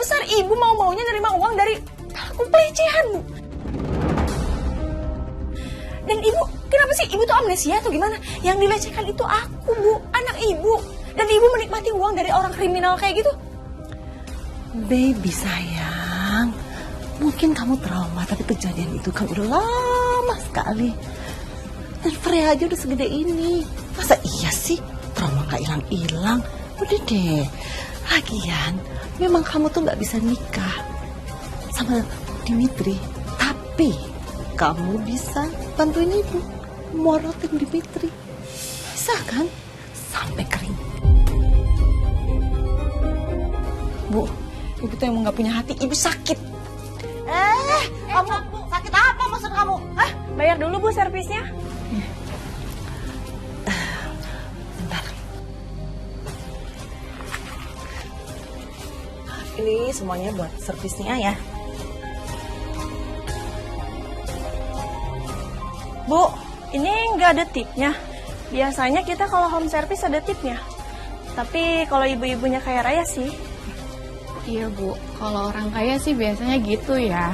besar ibu mau-maunya nerima uang dari pelaku pelecehan, Bu. Dan ibu, kenapa sih ibu tuh amnesia atau gimana? Yang dilecehkan itu aku, Bu, anak ibu. Dan ibu menikmati uang dari orang kriminal kayak gitu. Baby sayang, mungkin kamu trauma, tapi kejadian itu kan udah lama sekali. Dan Freya aja udah segede ini. Masa iya sih trauma gak hilang-hilang? Udah deh. Lagian, memang kamu tuh gak bisa nikah sama Dimitri. Tapi kamu bisa bantuin ibu morotin Dimitri. Bisa kan? Sampai kering. Bu, ibu tuh emang gak punya hati, ibu sakit. Kamu sakit apa maksud kamu? Hah? Bayar dulu, Bu, servisnya. Bentar. Ini semuanya buat servisnya ya. Bu, ini nggak ada tipnya. Biasanya kita kalau home service ada tipnya. Tapi kalau ibu-ibunya kaya raya sih. Iya Bu, kalau orang kaya sih biasanya gitu ya.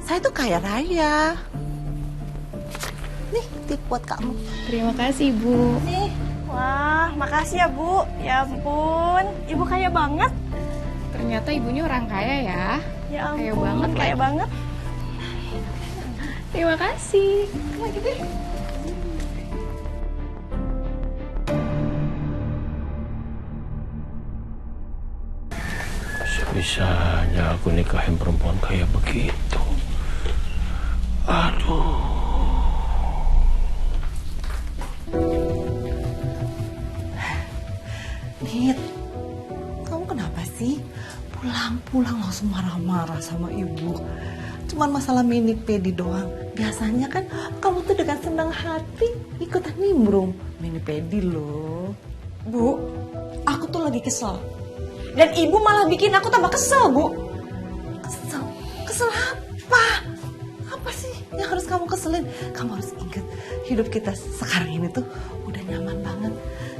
Saya tuh kaya raya. Nih, tip buat kamu. Terima kasih Bu. Nih, wah, makasih ya, Bu. Ya ampun, ibu kaya banget. Ternyata ibunya orang kaya ya. Ya ampun, Kaya banget, kaya banget. Terima kasih. Lagi deh. Bisa-bisanya aku nikahin perempuan kayak begitu. Aduh. Nit, kamu kenapa sih? Pulang-pulang langsung marah-marah sama ibu. Cuman masalah mini pedi doang. Biasanya kan kamu tuh dengan senang hati ikutan nimbrung. Mini pedi loh. Bu, aku tuh lagi kesel. Dan ibu malah bikin aku tambah kesel, Bu. Kesel? Kesel apa? Apa sih yang harus kamu keselin? Kamu harus ingat, hidup kita sekarang ini tuh udah nyaman banget.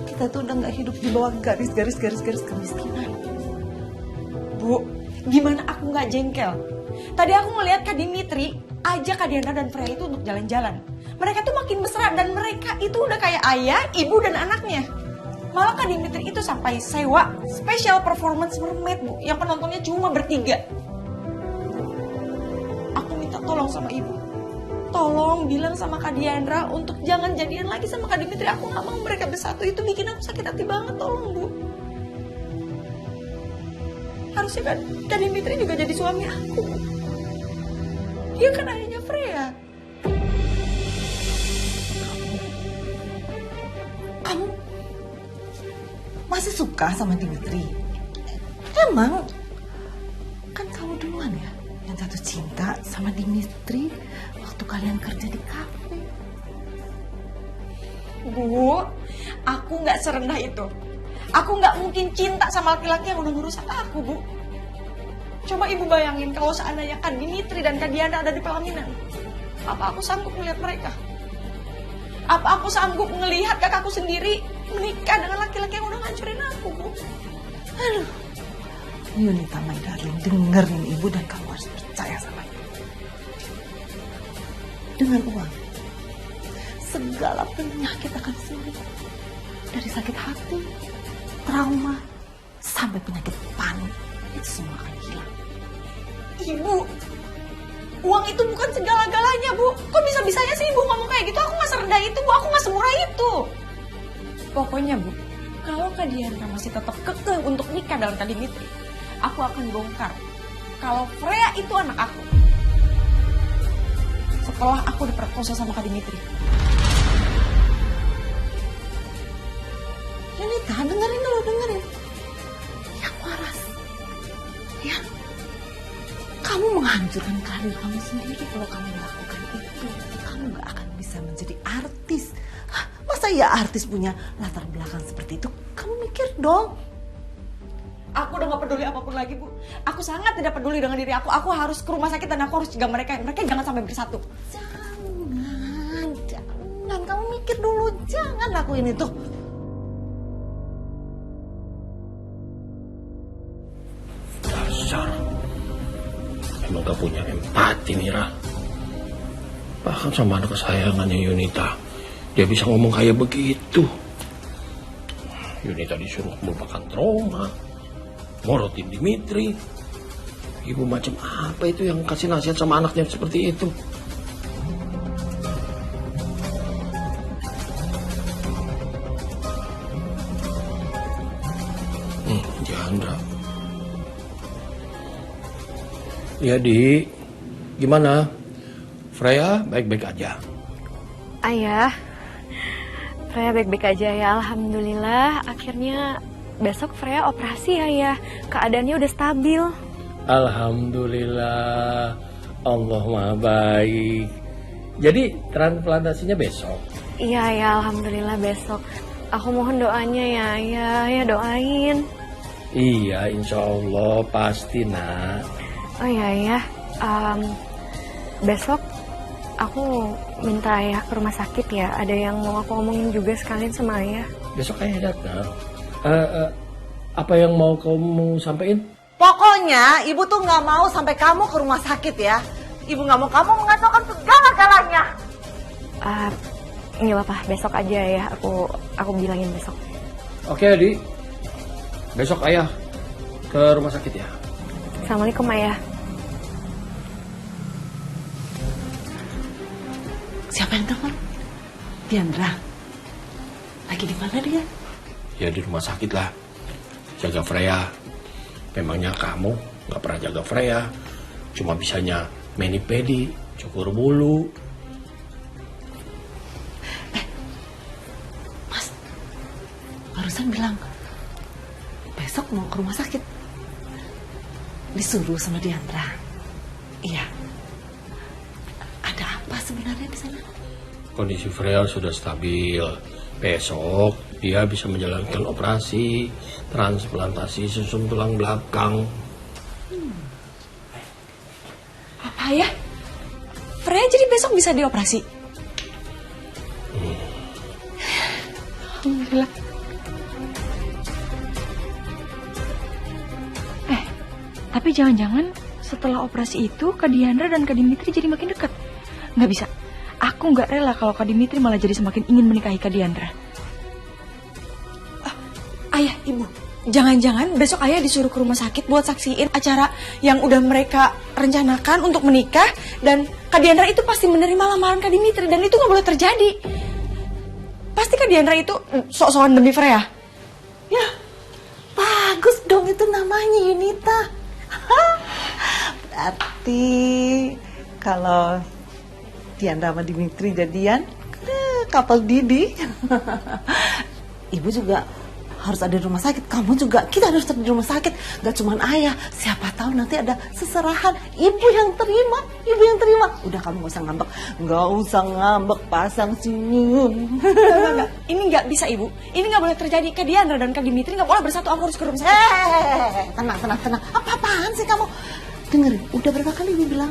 Kita tuh udah gak hidup di bawah garis kemiskinan. Bu, gimana aku nggak jengkel? Tadi aku ngeliat Kak Dimitri ajak Kak Diandra dan Freya itu untuk jalan-jalan. Mereka tuh makin mesra dan mereka itu udah kayak ayah, ibu, dan anaknya. Malah Kak Dimitri itu sampai sewa special performance mermaid, Bu, yang penontonnya cuma bertiga. Aku minta tolong sama ibu. Tolong bilang sama Kak Diandra untuk jangan jadian lagi sama Kak Dimitri. Aku nggak mau mereka bersatu, itu bikin aku sakit hati banget. Tolong, Bu. Harusnya kan Kak Dimitri juga jadi suami aku. Dia kan ayahnya Freya. Kamu masih suka sama Dimitri? Emang kan kamu duluan ya yang jatuh cinta sama Dimitri waktu kalian kerja di kafe. Bu, aku nggak serendah itu. Aku nggak mungkin cinta sama laki-laki yang udah ngerusak aku, Bu. Coba ibu bayangin kalau seandainya Kak Dimitri dan Kak Diana ada di pelaminan. Apa aku sanggup melihat mereka? Apa aku sanggup melihat kakakku sendiri menikah dengan laki-laki yang udah ngancurin aku, Bu? Aduh, Yunita my darling, dengerin ibu dan kamu harus percaya sama ibu. Dengan uang, segala penyakit akan sembuh. Dari sakit hati, trauma, sampai penyakit panik, itu semua akan hilang. Ibu, uang itu bukan segala-galanya, Bu. Kok bisa-bisanya sih ibu ngomong kayak gitu? Aku nggak serendah itu, Bu. Aku nggak semurah itu. Pokoknya, Bu, kalau Kak Diana masih tetap kekeh untuk nikah dengan Kak Dimitri, aku akan bongkar kalau Freya itu anak aku. Setelah aku diperkosa sama Kak Dimitri. Yunita, dengerin dulu, dengerin. Yang waras. Ya, kamu menghancurkan karir kamu sendiri kalau kamu melakukan itu. Kamu gak akan bisa menjadi artis. Hah, masa ya artis punya latar belakang seperti itu? Kamu mikir dong. Aku udah gak peduli apapun lagi, Bu. Aku sangat tidak peduli dengan diri aku. Aku harus ke rumah sakit dan aku harus cegah mereka. Mereka jangan sampai bersatu. Jangan. Kamu mikir dulu. Jangan lakuin itu. Dasar. Emang gak punya empati, Mira. Bahkan sama anak kesayangannya Yunita, dia bisa ngomong kayak begitu. Yunita disuruh melupakan trauma, morotin Dimitri. Ibu macam apa itu yang kasih nasihat sama anaknya seperti itu? Diandra. Ya, Di. Gimana? Freya baik-baik aja? Ayah, Freya baik-baik aja ya, alhamdulillah. Akhirnya besok Freya operasi ya. Keadaannya udah stabil. Alhamdulillah, Allah maha baik. Jadi transplantasinya besok? Iya ya, alhamdulillah besok. Aku mohon doanya ya doain. Iya, insya Allah pasti, Nak. Oh iya ya, besok aku minta ayah ke rumah sakit ya. Ada yang mau aku omongin juga sekalian sama ayah. Besok ayah datang. Apa yang mau kamu sampaikan? Pokoknya ibu tuh nggak mau sampai kamu ke rumah sakit ya. Ibu nggak mau kamu mengacaukan segala-galanya. Nggak apa-apa, besok aja ya. Aku bilangin besok. Oke, Adi. Besok ayah ke rumah sakit ya. Assalamualaikum ayah. Siapa yang telepon? Diandra. Lagi di mana dia? Ya di rumah sakit lah. Jaga Freya. Memangnya kamu nggak pernah jaga Freya. Cuma bisanya mani-pedi, cukur bulu. Mas, barusan bilang besok mau ke rumah sakit. Disuruh sama Diandra. Iya. Ada apa sebenarnya di sana? Kondisi Freya sudah stabil. Besok dia bisa menjalankan operasi transplantasi sumsum tulang belakang. Apa ya? Freya jadi besok bisa dioperasi? Alhamdulillah. Tapi jangan-jangan setelah operasi itu Kak Diandra dan Kak Dimitri jadi makin dekat. Nggak bisa. Aku nggak rela kalau Kak Dimitri malah jadi semakin ingin menikahi Kak Diandra. Ayah, Ibu, jangan-jangan besok ayah disuruh ke rumah sakit buat saksiin acara yang udah mereka rencanakan untuk menikah. Dan Kak Diandra itu pasti menerima lamaran Kak Dimitri. Dan itu nggak boleh terjadi. Pasti Kak Diandra itu sok-sokan demi Freya. Ya, bagus dong itu namanya Yunita. Berarti kalau Diandra sama Dimitri jadian, couple Didi. Ibu juga harus ada di rumah sakit. Kamu juga, kita harus ada di rumah sakit. Gak cuman ayah, siapa tahu nanti ada seserahan. Ibu yang terima. Udah kamu gak usah ngambek. Gak usah ngambek, pasang senyum. Enggak. Ini nggak bisa, Ibu. Ini nggak boleh terjadi. Kak Diandra dan Kak Dimitri nggak boleh bersatu. Aku harus ke rumah sakit. Tenang. Apa-apaan sih kamu? Dengerin, udah berapa kali ibu bilang?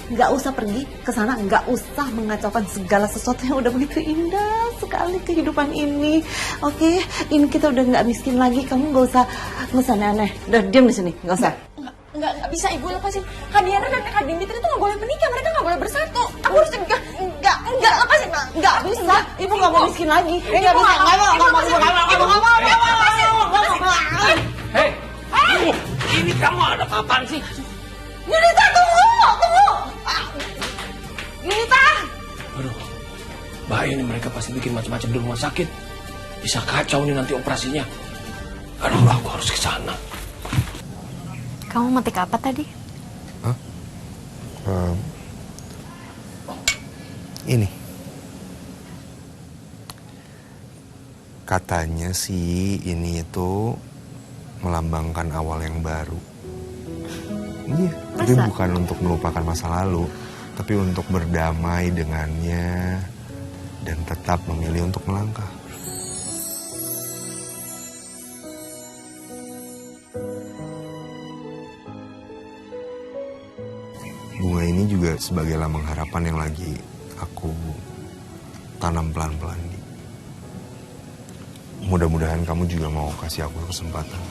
Gak usah pergi ke sana, gak usah mengacaukan segala sesuatu yang udah begitu indah sekali kehidupan ini. Oke, ini kita udah gak miskin lagi. Kamu gak usah aneh-aneh. Udah diam di sini, gak usah. Nggak bisa, Ibu, lepasin. Kak Diandra dan Kak Dimitri itu nggak boleh menikah. Mereka nggak boleh bersatu. Aku harus cegah. Enggak, lepasin. Gak bisa, ibu gak mau miskin lagi. Gak bisa, gak mau. Hei, ini kamu ada apaan sih? Yunita, tunggu. Yunita. Aduh, bahaya nih, mereka pasti bikin macam-macam di rumah sakit. Bisa kacau nih nanti operasinya. Aduh, aku harus ke sana. Kamu metik apa tadi? Ini katanya sih ini itu melambangkan awal yang baru. Iya, tapi bukan untuk melupakan masa lalu, tapi untuk berdamai dengannya dan tetap memilih untuk melangkah. ini juga sebagai lambang harapan yang lagi aku tanam pelan-pelan, Di. Mudah-mudahan kamu juga mau kasih aku kesempatan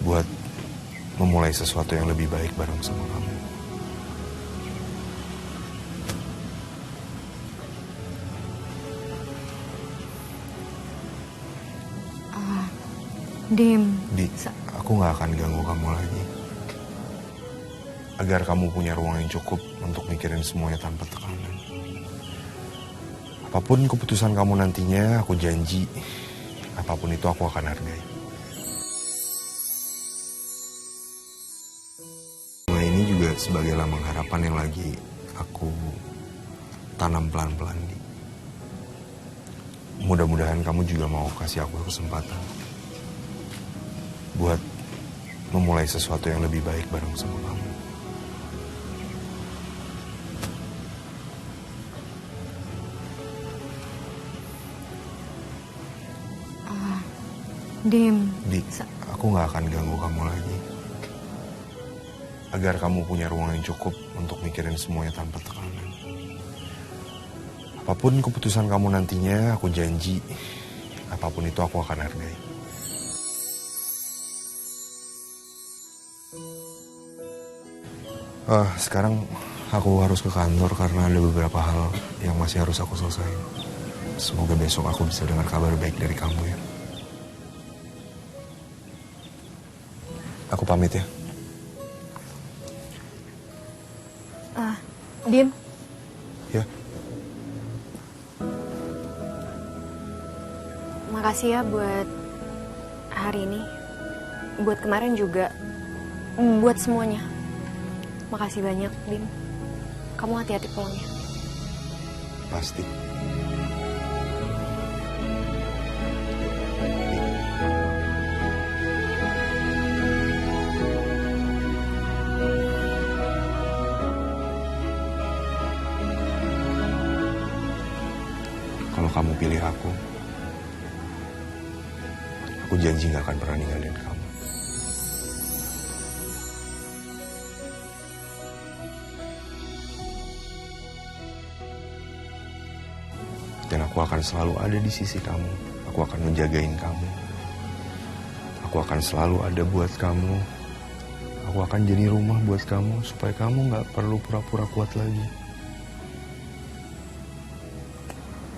buat memulai sesuatu yang lebih baik bareng sama kamu. Dim. Di, aku gak akan ganggu kamu lagi. Agar kamu punya ruang yang cukup untuk mikirin semuanya tanpa tekanan. Apapun keputusan kamu nantinya, aku janji, apapun itu aku akan hargai. Nah, ini juga sebagai lambang harapan yang lagi aku tanam pelan-pelan, Di. Mudah-mudahan kamu juga mau kasih aku kesempatan buat memulai sesuatu yang lebih baik bareng sama kamu. Dim. Di, aku gak akan ganggu kamu lagi. Agar kamu punya ruang yang cukup untuk mikirin semuanya tanpa tekanan. Apapun keputusan kamu nantinya, aku janji, apapun itu aku akan hargai. Sekarang aku harus ke kantor karena ada beberapa hal yang masih harus aku selesaikan. Semoga besok aku bisa dengar kabar baik dari kamu ya. Aku pamit ya. Dim. Ya. Makasih ya buat hari ini. Buat kemarin juga. Buat semuanya. Makasih banyak, Dim. Kamu hati-hati pulangnya. Pasti. Kalau kamu pilih aku janji gak akan pernah ninggalin kamu. Dan aku akan selalu ada di sisi kamu. Aku akan menjagain kamu. Aku akan selalu ada buat kamu. Aku akan jadi rumah buat kamu supaya kamu gak perlu pura-pura kuat lagi.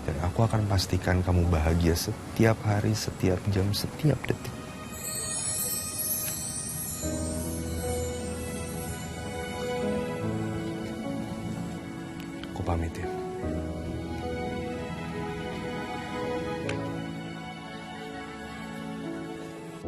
Dan aku akan pastikan kamu bahagia setiap hari, setiap jam, setiap detik. Aku pamit ya.